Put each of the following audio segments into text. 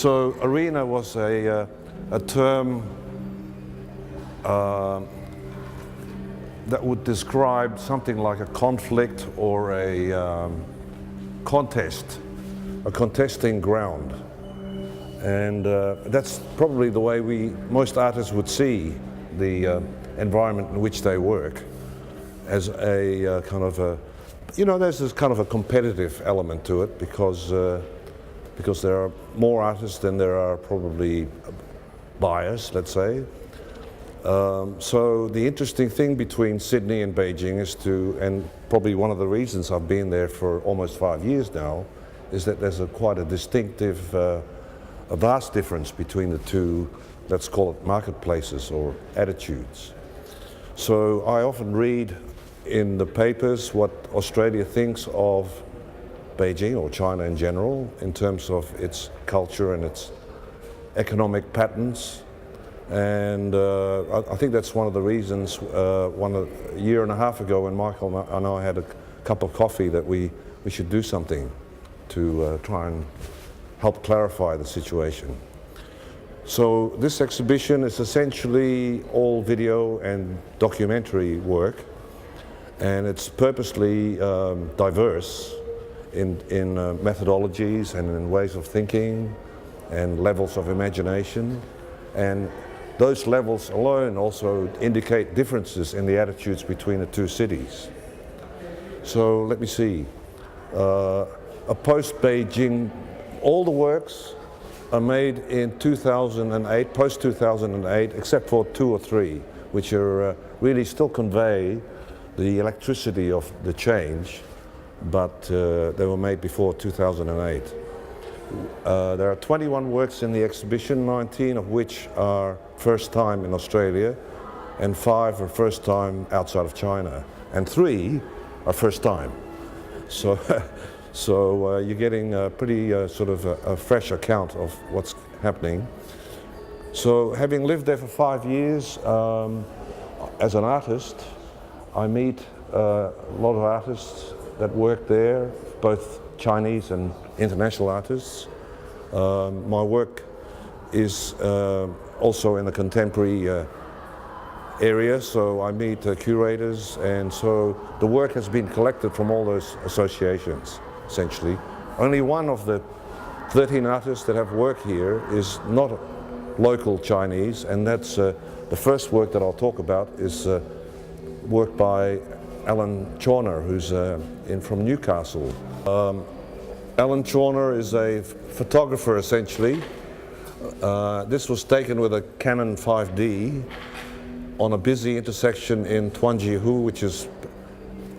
So arena was a term that would describe something like a conflict or a contest, a contesting ground. And that's probably the way most artists would see the environment in which they work, as a kind of a, there's this kind of a competitive element to it, because there are more artists than there are probably buyers, let's say. So the interesting thing between Sydney and Beijing is and probably one of the reasons I've been there for almost 5 years now, is that there's quite a distinctive, a vast difference between the two, let's call it marketplaces or attitudes. So I often read in the papers what Australia thinks of Beijing or China in general in terms of its culture and its economic patterns. And I think that's one of the reasons, a year and a half ago when Michael and I had a cup of coffee, that we should do something to try and help clarify the situation. So this exhibition is essentially all video and documentary work, and it's purposely diverse in methodologies and in ways of thinking and levels of imagination. And those levels alone also indicate differences in the attitudes between the two cities. So let me see. A post-Beijing, all the works are made in 2008, post-2008, except for 2 or 3, which are really still convey the electricity of the change, but they were made before 2008. There are 21 works in the exhibition, 19 of which are first time in Australia, and 5 are first time outside of China, and 3 are first time. So, you're getting a pretty sort of a fresh account of what's happening. So having lived there for 5 years as an artist, I meet a lot of artists that work there, both Chinese and international artists. My work is also in the contemporary area, so I meet curators, and so the work has been collected from all those associations, essentially. Only one of the 13 artists that have worked here is not local Chinese, and that's the first work that I'll talk about is work by Alan Chawner, who's from Newcastle. Alan Chawner is a photographer, essentially. This was taken with a Canon 5D on a busy intersection in Tuanjihu, which is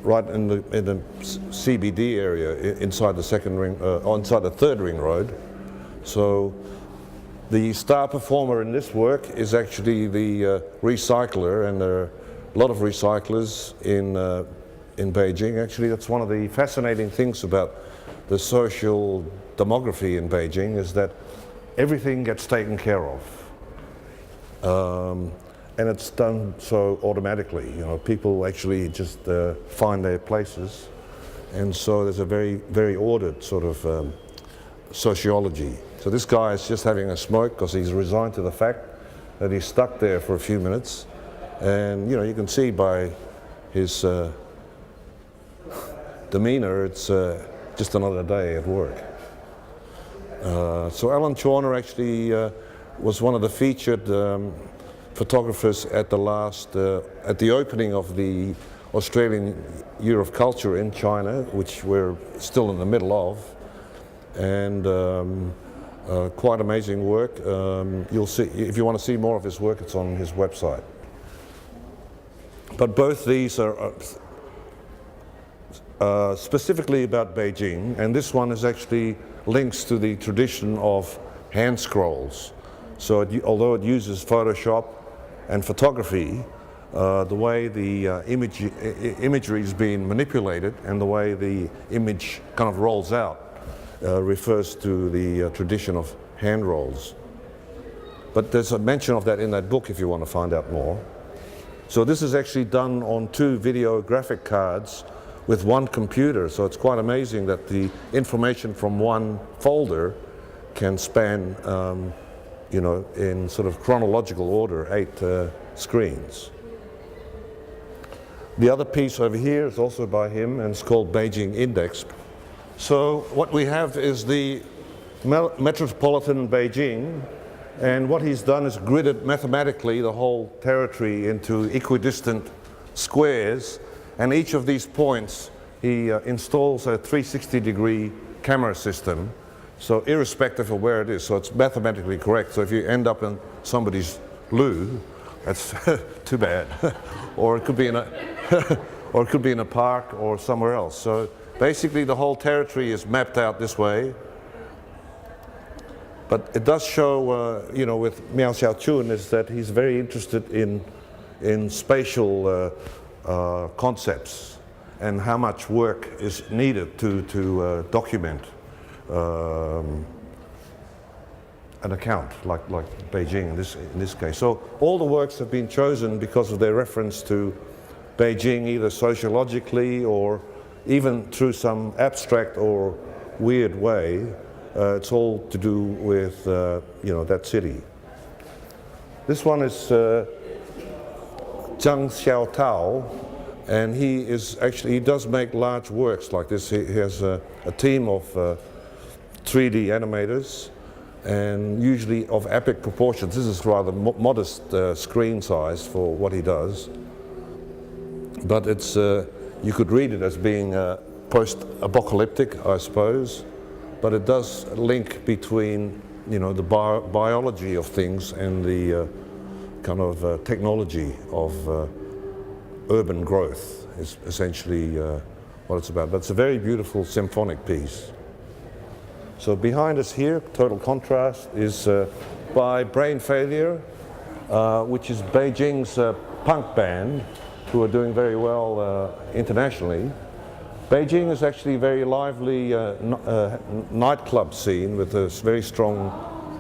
right in the CBD area, inside the inside the third ring road. So the star performer in this work is actually the recycler, and there are a lot of recyclers in Beijing. Actually, that's one of the fascinating things about the social demography in Beijing, is that everything gets taken care of. And it's done so automatically. People actually just find their places. And so there's a very, very ordered sort of sociology. So this guy is just having a smoke because he's resigned to the fact that he's stuck there for a few minutes. And you can see by his demeanor, it's just another day at work. So Alan Chawner actually was one of the featured photographers at at the opening of the Australian Year of Culture in China, which we're still in the middle of, and quite amazing work. You'll see, if you want to see more of his work, it's on his website. But both these are specifically about Beijing, and this one is actually links to the tradition of hand scrolls. So although it uses Photoshop and photography, the way the imagery is being manipulated and the way the image kind of rolls out refers to the tradition of hand rolls. But there's a mention of that in that book if you want to find out more. So this is actually done on 2 video graphic cards with 1 computer, so it's quite amazing that the information from one folder can span, you know, in sort of chronological order, 8 screens. The other piece over here is also by him, and it's called Beijing Index. So what we have is the metropolitan Beijing, and what he's done is gridded mathematically the whole territory into equidistant squares, and each of these points he installs a 360-degree camera system, so irrespective of where it is, so it's mathematically correct. So if you end up in somebody's loo, that's too bad. Or it could be in a or it could be in a park or somewhere else. So basically the whole territory is mapped out this way. But it does show, you know, with Miao Xiaochun is that he's very interested in spatial concepts and how much work is needed to document an account like Beijing in this case. So all the works have been chosen because of their reference to Beijing, either sociologically or even through some abstract or weird way. It's all to do with you know, that city. This one is Zhang Xiaotao, and he does make large works like this. He has a team of 3D animators, and usually of epic proportions. This is rather modest screen size for what he does, but it's you could read it as being post-apocalyptic, I suppose, but it does link between, you know, the biology of things and the kind of technology of urban growth is essentially what it's about. But it's a very beautiful symphonic piece. So behind us here, total contrast, is by Brain Failure, which is Beijing's punk band, who are doing very well internationally. Beijing is actually a very lively nightclub scene with a very strong,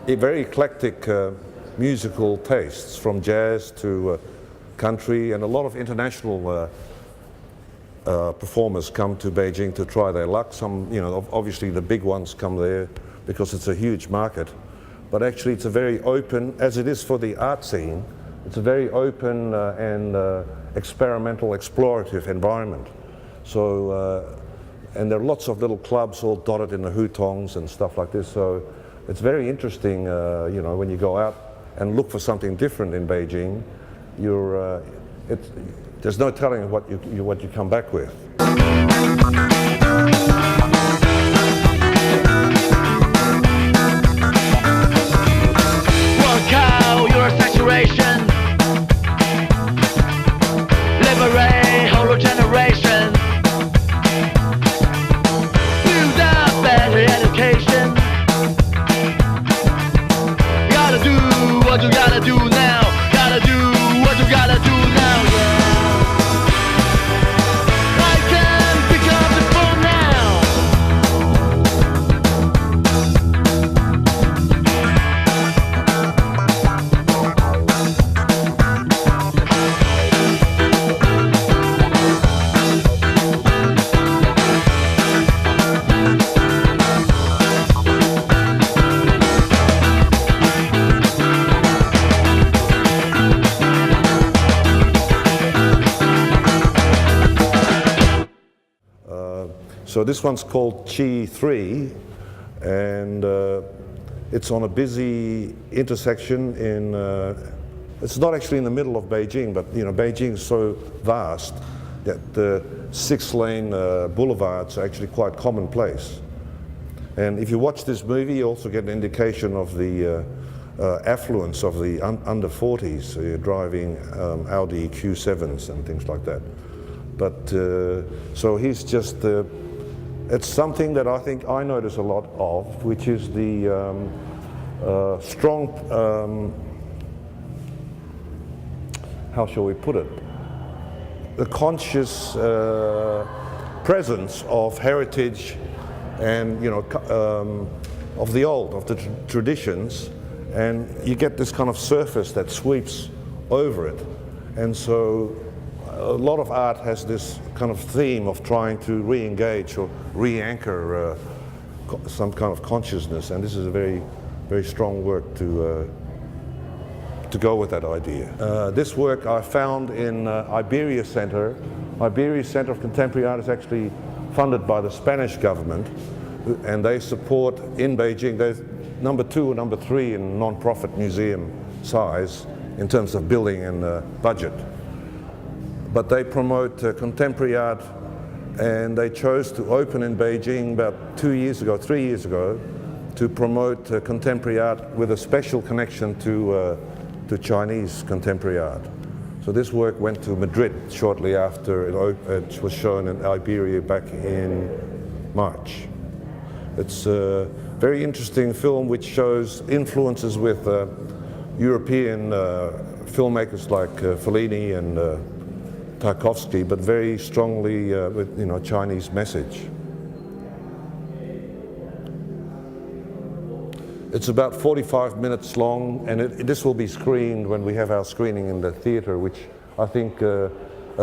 very eclectic musical tastes, from jazz to country, and a lot of international performers come to Beijing to try their luck. Some, you know, obviously the big ones come there because it's a huge market, but actually it's a very open, as it is for the art scene, it's a very open and experimental, explorative environment. So, and there are lots of little clubs all dotted in the hutongs and stuff like this, so it's very interesting, you know, when you go out and look for something different in Beijing, there's no telling what you come back with. Work out your saturation, liberate whole generation, build up better education. Gotta do what you gotta do now. Gotta do what you gotta do now, yeah. I can pick up the phone now. So this one's called Chi 3, and it's on a busy intersection in, it's not actually in the middle of Beijing, but you know, Beijing is so vast that the 6-lane boulevards are actually quite commonplace. And if you watch this movie, you also get an indication of the affluence of the under 40s, so you're driving Audi Q7s and things like that. But so he's just, it's something that I think I notice a lot of, which is the strong, how shall we put it, the conscious presence of heritage and, you know, of the old, of the traditions, and you get this kind of surface that sweeps over it. And so a lot of art has this kind of theme of trying to re-engage or re-anchor some kind of consciousness, and this is a very, very strong work to go with that idea. This work I found in Iberia Center. Iberia Center of Contemporary Art is actually funded by the Spanish government, and they support in Beijing. They're number 2 or number 3 in non-profit museum size in terms of building and budget. But they promote contemporary art, and they chose to open in Beijing about 3 years ago, to promote contemporary art with a special connection to Chinese contemporary art. So this work went to Madrid shortly after it was shown in Iberia back in March. It's a very interesting film which shows influences with European filmmakers like Fellini and Tarkovsky, but very strongly with Chinese message. It's about 45 minutes long, and this will be screened when we have our screening in the theater, which I think a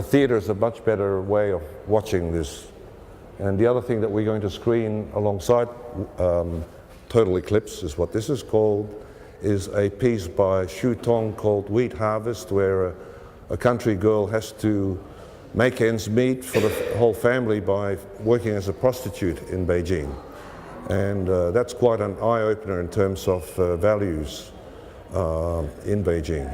theater is a much better way of watching this. And the other thing that we're going to screen alongside Total Eclipse is what this is called, is a piece by Xu Tong called Wheat Harvest, where a country girl has to make ends meet for the whole family by working as a prostitute in Beijing. And that's quite an eye-opener in terms of values in Beijing.